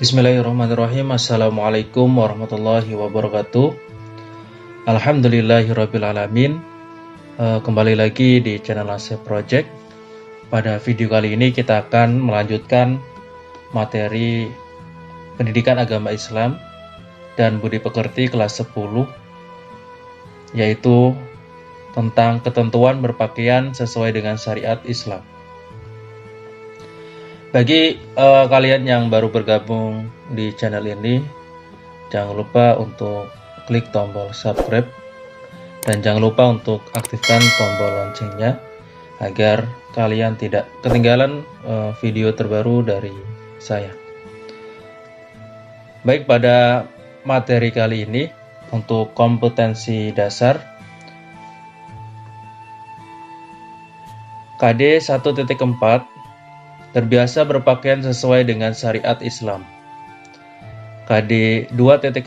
Bismillahirrahmanirrahim. Assalamualaikum warahmatullahi wabarakatuh. Alhamdulillahirrabbilalamin. Kembali lagi di channel Asep Project. Pada video kali ini kita akan melanjutkan materi pendidikan agama Islam dan budi pekerti kelas 10, yaitu tentang ketentuan berpakaian sesuai dengan syariat Islam. Bagi kalian yang baru bergabung di channel ini, jangan lupa untuk klik tombol subscribe dan jangan lupa untuk aktifkan tombol loncengnya agar kalian tidak ketinggalan video terbaru dari saya. Baik, pada materi kali ini untuk kompetensi dasar KD 1.4 terbiasa berpakaian sesuai dengan syariat Islam. KD 2.4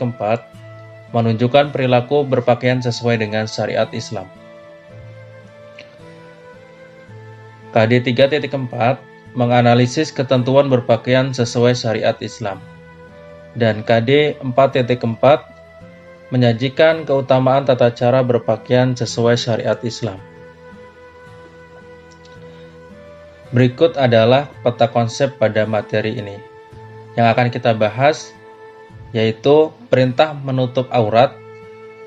menunjukkan perilaku berpakaian sesuai dengan syariat Islam. KD 3.4 menganalisis ketentuan berpakaian sesuai syariat Islam. Dan KD 4.4 menyajikan keutamaan tata cara berpakaian sesuai syariat Islam. Berikut adalah peta konsep pada materi ini. Yang akan kita bahas yaitu perintah menutup aurat,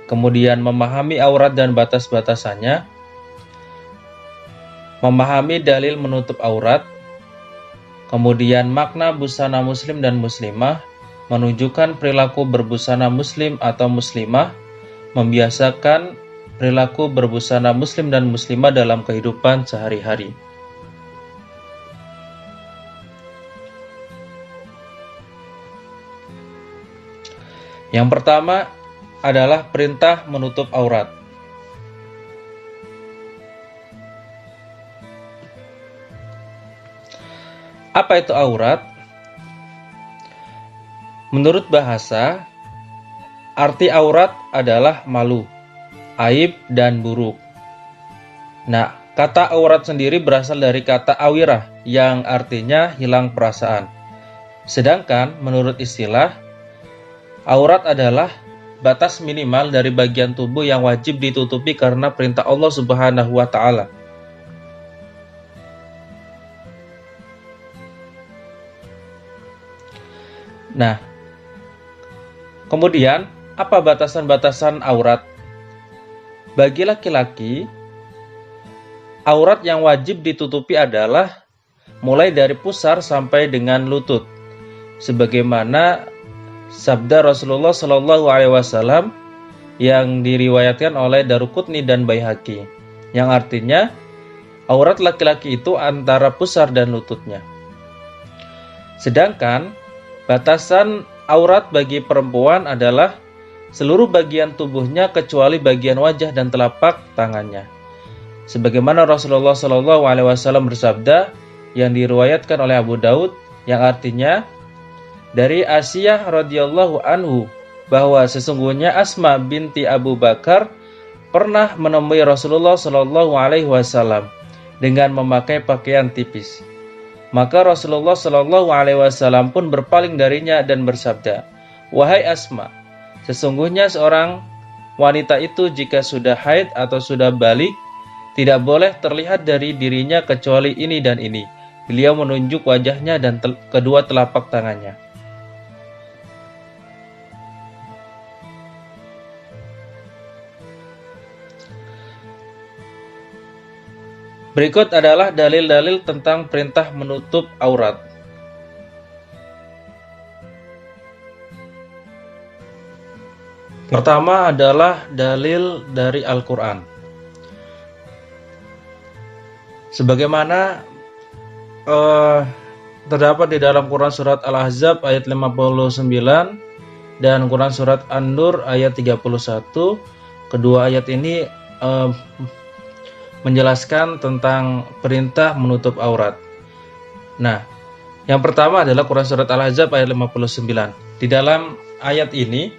kemudian memahami aurat dan batas-batasannya, memahami dalil menutup aurat, kemudian makna busana muslim dan muslimah, menunjukkan perilaku berbusana muslim atau muslimah, membiasakan perilaku berbusana muslim dan muslimah dalam kehidupan sehari-hari. Yang pertama adalah perintah menutup aurat. Apa itu aurat? Menurut bahasa, arti aurat adalah malu, aib, dan buruk. Nah, kata aurat sendiri berasal dari kata awirah yang artinya hilang perasaan. Sedangkan menurut istilah, aurat adalah batas minimal dari bagian tubuh yang wajib ditutupi karena perintah Allah Subhanahu wa Ta'ala. Nah, kemudian apa batasan-batasan aurat? Bagi laki-laki, aurat yang wajib ditutupi adalah mulai dari pusar sampai dengan lutut, sebagaimana sabda Rasulullah Shallallahu Alaihi Wasallam yang diriwayatkan oleh Daruqutni dan Baihaqi, yang artinya aurat laki-laki itu antara pusar dan lututnya. Sedangkan batasan aurat bagi perempuan adalah seluruh bagian tubuhnya kecuali bagian wajah dan telapak tangannya. Sebagaimana Rasulullah Shallallahu Alaihi Wasallam bersabda yang diriwayatkan oleh Abu Daud, yang artinya dari Asiyah radhiyallahu anhu bahwa sesungguhnya Asma binti Abu Bakar pernah menemui Rasulullah Shallallahu Alaihi Wasallam dengan memakai pakaian tipis. Maka Rasulullah Shallallahu Alaihi Wasallam pun berpaling darinya dan bersabda, "Wahai Asma, sesungguhnya seorang wanita itu jika sudah haid atau sudah balik, tidak boleh terlihat dari dirinya kecuali ini dan ini." Beliau menunjuk wajahnya dan kedua telapak tangannya. Berikut adalah dalil-dalil tentang perintah menutup aurat. Pertama adalah dalil dari Al-Quran. Sebagaimana terdapat di dalam Quran Surat Al-Ahzab ayat 59 dan Quran Surat An-Nur ayat 31. Kedua ayat ini menjelaskan tentang perintah menutup aurat. Nah, yang pertama adalah Quran Surat Al-Ahzab ayat 59. Di dalam ayat ini,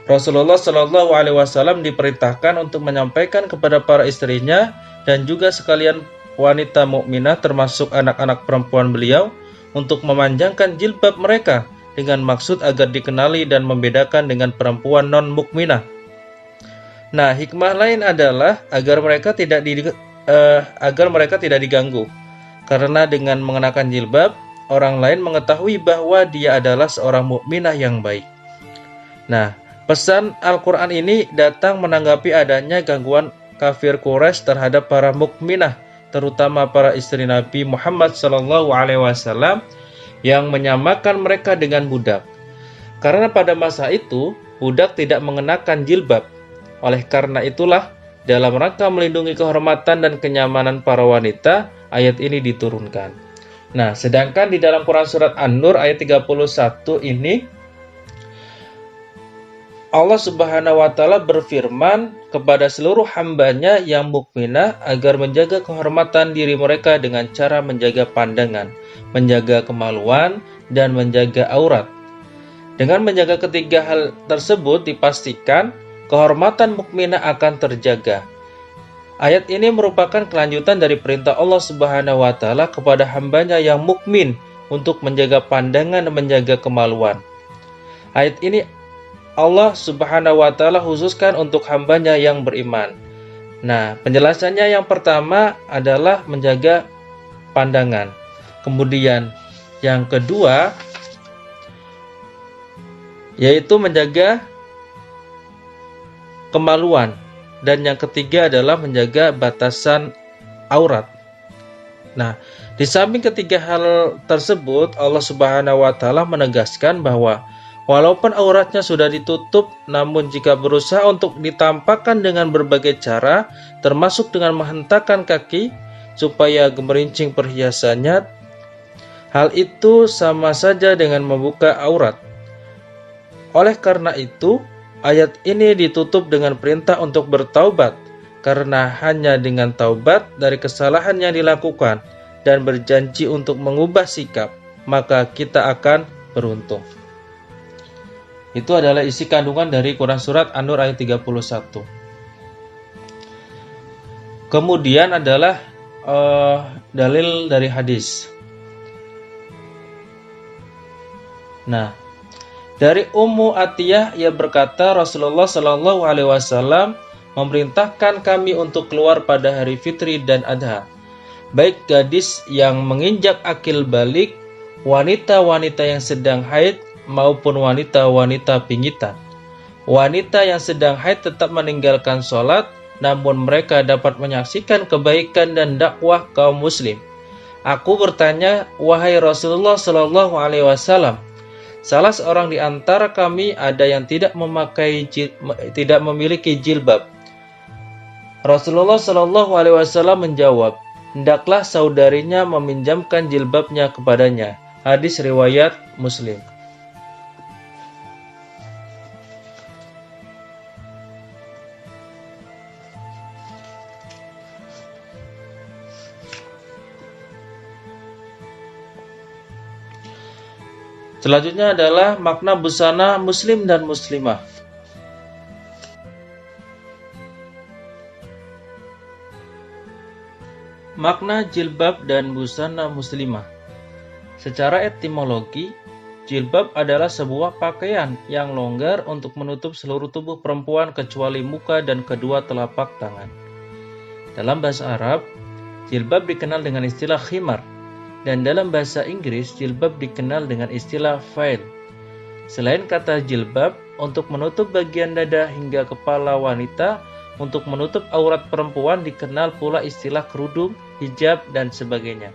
Rasulullah Shallallahu Alaihi Wasallam diperintahkan untuk menyampaikan kepada para istrinya dan juga sekalian wanita mukminah termasuk anak-anak perempuan beliau untuk memanjangkan jilbab mereka dengan maksud agar dikenali dan membedakan dengan perempuan non-mukminah. Nah, hikmah lain adalah agar mereka tidak diganggu. Karena dengan mengenakan jilbab, orang lain mengetahui bahwa dia adalah seorang mukminah yang baik. Nah, pesan Al-Quran ini datang menanggapi adanya gangguan kafir Quraisy terhadap para mukminah, terutama para istri Nabi Muhammad SAW yang menyamakan mereka dengan budak. Karena pada masa itu, budak tidak mengenakan jilbab. Oleh karena itulah, dalam rangka melindungi kehormatan dan kenyamanan para wanita, ayat ini diturunkan. Nah, sedangkan di dalam Quran Surat An-Nur ayat 31 ini, Allah Subhanahu wa Ta'ala berfirman kepada seluruh hambanya yang mukminah agar menjaga kehormatan diri mereka dengan cara menjaga pandangan, menjaga kemaluan, dan menjaga aurat. Dengan menjaga ketiga hal tersebut dipastikan kehormatan mukminah akan terjaga. Ayat ini merupakan kelanjutan dari perintah Allah Subhanahu wa Ta'ala kepada hambanya yang mukmin untuk menjaga pandangan dan menjaga kemaluan. Ayat ini Allah Subhanahu wa Ta'ala khususkan untuk hambanya yang beriman. Nah, penjelasannya yang pertama adalah menjaga pandangan. Kemudian yang kedua yaitu menjaga kemaluan. Dan yang ketiga adalah menjaga batasan aurat. Nah, di samping ketiga hal tersebut, Allah Subhanahu wa Ta'ala menegaskan bahwa walaupun auratnya sudah ditutup, namun jika berusaha untuk ditampakkan dengan berbagai cara, termasuk dengan menghentakkan kaki supaya gemerincing perhiasannya, hal itu sama saja dengan membuka aurat. Oleh karena itu, ayat ini ditutup dengan perintah untuk bertaubat, karena hanya dengan taubat dari kesalahan yang dilakukan dan berjanji untuk mengubah sikap, maka kita akan beruntung. Itu adalah isi kandungan dari Quran Surat An-Nur ayat 31. Kemudian adalah dalil dari hadis. Nah, dari Ummu Atiyah ia berkata Rasulullah Shallallahu Alaihi Wasallam memerintahkan kami untuk keluar pada hari fitri dan adha, baik gadis yang menginjak akil balik, wanita-wanita yang sedang haid maupun wanita-wanita pingitan. Wanita yang sedang haid tetap meninggalkan sholat, namun mereka dapat menyaksikan kebaikan dan dakwah kaum muslim. Aku bertanya, wahai Rasulullah Shallallahu Alaihi Wasallam, salah seorang di antara kami ada yang tidak memiliki jilbab. Rasulullah Shallallahu Alaihi Wasallam menjawab, hendaklah saudarinya meminjamkan jilbabnya kepadanya. Hadis riwayat Muslim. Selanjutnya adalah makna busana muslim dan muslimah. Makna jilbab dan busana muslimah. Secara etimologi, jilbab adalah sebuah pakaian yang longgar untuk menutup seluruh tubuh perempuan kecuali muka dan kedua telapak tangan. Dalam bahasa Arab, jilbab dikenal dengan istilah khimar. Dan dalam bahasa Inggris, jilbab dikenal dengan istilah veil. Selain kata jilbab, untuk menutup bagian dada hingga kepala wanita, untuk menutup aurat perempuan dikenal pula istilah kerudung, hijab, dan sebagainya.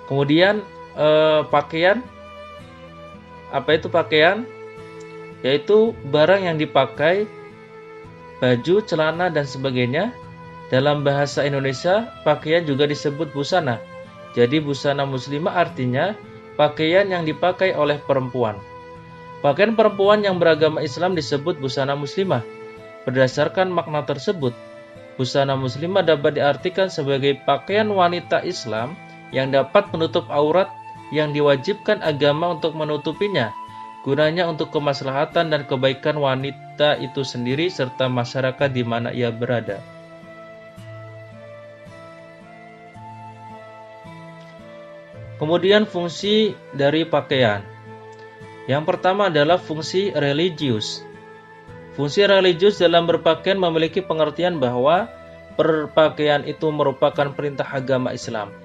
Kemudian pakaian. Apa itu pakaian? Yaitu barang yang dipakai, baju, celana, dan sebagainya. Dalam bahasa Indonesia, pakaian juga disebut busana. Jadi busana muslimah artinya pakaian yang dipakai oleh perempuan. Pakaian perempuan yang beragama Islam disebut busana muslimah. Berdasarkan makna tersebut, busana muslimah dapat diartikan sebagai pakaian wanita Islam yang dapat menutup aurat yang diwajibkan agama untuk menutupinya, gunanya untuk kemaslahatan dan kebaikan wanita itu sendiri serta masyarakat di mana ia berada. Kemudian fungsi dari pakaian. Yang pertama adalah fungsi religius. Fungsi religius dalam berpakaian memiliki pengertian bahwa berpakaian itu merupakan perintah agama Islam.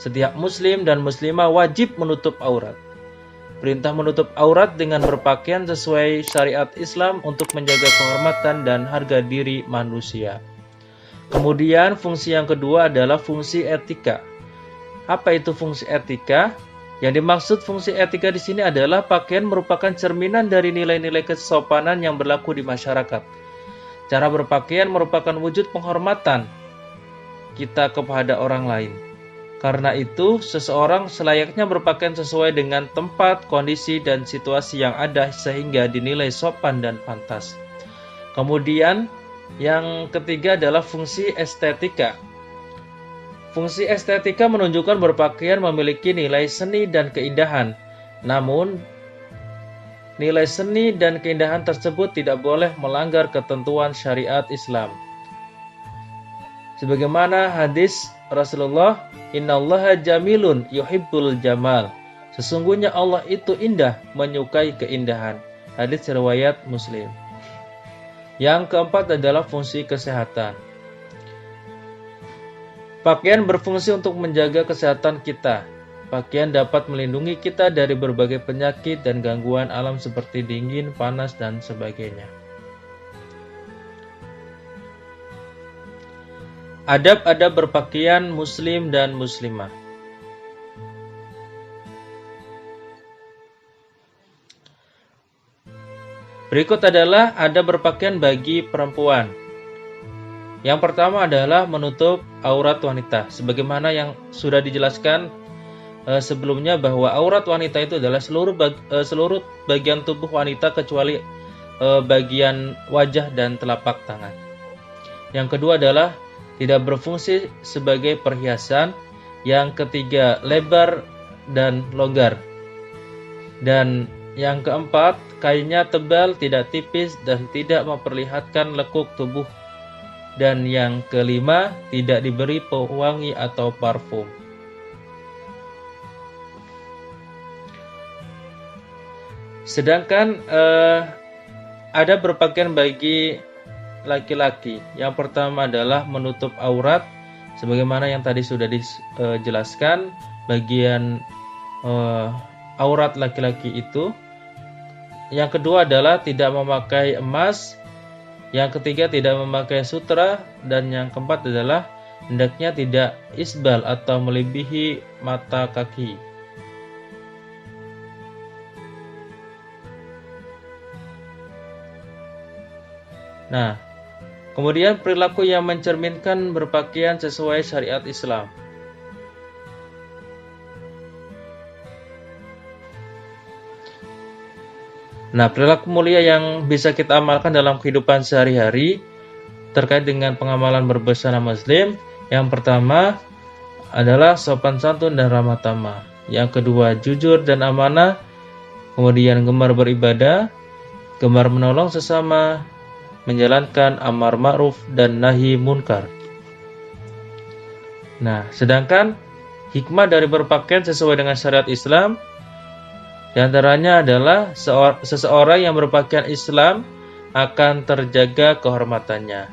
Setiap muslim dan muslimah wajib menutup aurat. Perintah menutup aurat dengan berpakaian sesuai syariat Islam untuk menjaga kehormatan dan harga diri manusia. Kemudian fungsi yang kedua adalah fungsi etika. Apa itu fungsi etika? Yang dimaksud fungsi etika di sini adalah pakaian merupakan cerminan dari nilai-nilai kesopanan yang berlaku di masyarakat. Cara berpakaian merupakan wujud penghormatan kita kepada orang lain. Karena itu, seseorang selayaknya berpakaian sesuai dengan tempat, kondisi, dan situasi yang ada sehingga dinilai sopan dan pantas. Kemudian, yang ketiga adalah fungsi estetika. Fungsi estetika menunjukkan berpakaian memiliki nilai seni dan keindahan. Namun, nilai seni dan keindahan tersebut tidak boleh melanggar ketentuan syariat Islam. Sebagaimana hadis Rasulullah, "Innallaha jamilun yuhibbul jamal." Sesungguhnya Allah itu indah, menyukai keindahan. Hadis riwayat Muslim. Yang keempat adalah fungsi kesehatan. Pakaian berfungsi untuk menjaga kesehatan kita. Pakaian dapat melindungi kita dari berbagai penyakit dan gangguan alam seperti dingin, panas, dan sebagainya. Adab-adab berpakaian muslim dan muslimah. Berikut adalah adab berpakaian bagi perempuan. Yang pertama adalah menutup aurat wanita. Sebagaimana yang sudah dijelaskan sebelumnya bahwa aurat wanita itu adalah seluruh bagian tubuh wanita kecuali bagian wajah dan telapak tangan. Yang kedua adalah tidak berfungsi sebagai perhiasan. Yang ketiga, lebar dan longgar. Dan yang keempat, kainnya tebal, tidak tipis, dan tidak memperlihatkan lekuk tubuh. Dan yang kelima, tidak diberi pewangi atau parfum. Sedangkan ada berpakaian bagi laki-laki. Yang pertama adalah menutup aurat, sebagaimana yang tadi sudah dijelaskan, bagian aurat laki-laki itu. Yang kedua adalah tidak memakai emas. Yang ketiga tidak memakai sutra. Dan yang keempat adalah hendaknya tidak isbal atau melebihi mata kaki. Nah, kemudian perilaku yang mencerminkan berpakaian sesuai syariat Islam. Nah, perilaku mulia yang bisa kita amalkan dalam kehidupan sehari-hari terkait dengan pengamalan berbusana muslim. Yang pertama adalah sopan santun dan ramah tamah. Yang kedua, jujur dan amanah. Kemudian gemar beribadah, gemar menolong sesama, menjalankan amar ma'ruf dan nahi munkar. Nah, sedangkan hikmah dari berpakaian sesuai dengan syariat Islam di antaranya adalah seseorang yang berpakaian Islam akan terjaga kehormatannya.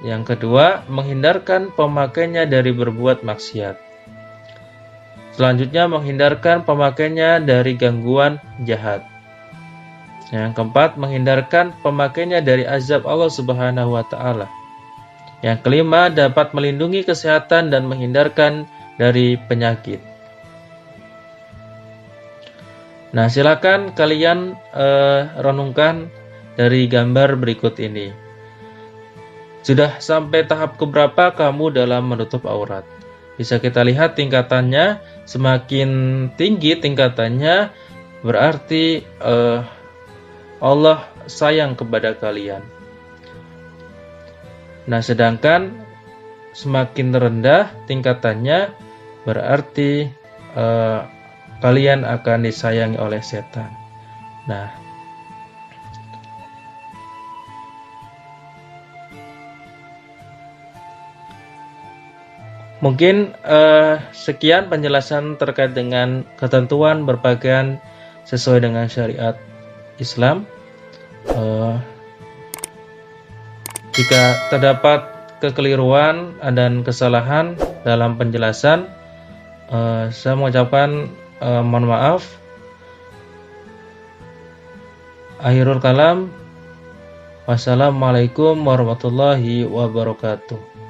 Yang kedua, menghindarkan pemakainya dari berbuat maksiat. Selanjutnya, menghindarkan pemakainya dari gangguan jahat. Yang keempat, menghindarkan pemakainya dari azab Allah Subhanahu wa Ta'ala. Yang kelima, dapat melindungi kesehatan dan menghindarkan dari penyakit. Nah, silakan kalian renungkan dari gambar berikut ini. Sudah sampai tahap keberapa kamu dalam menutup aurat? Bisa kita lihat tingkatannya. Semakin tinggi tingkatannya, berarti Allah sayang kepada kalian. Nah, sedangkan semakin rendah tingkatannya, berarti kalian akan disayangi oleh setan. Nah, Mungkin sekian penjelasan terkait dengan ketentuan berpakaian sesuai dengan syariat Islam. Jika terdapat kekeliruan dan kesalahan dalam penjelasan, saya mengucapkan mohon maaf. Akhirul kalam, wassalamualaikum warahmatullahi wabarakatuh.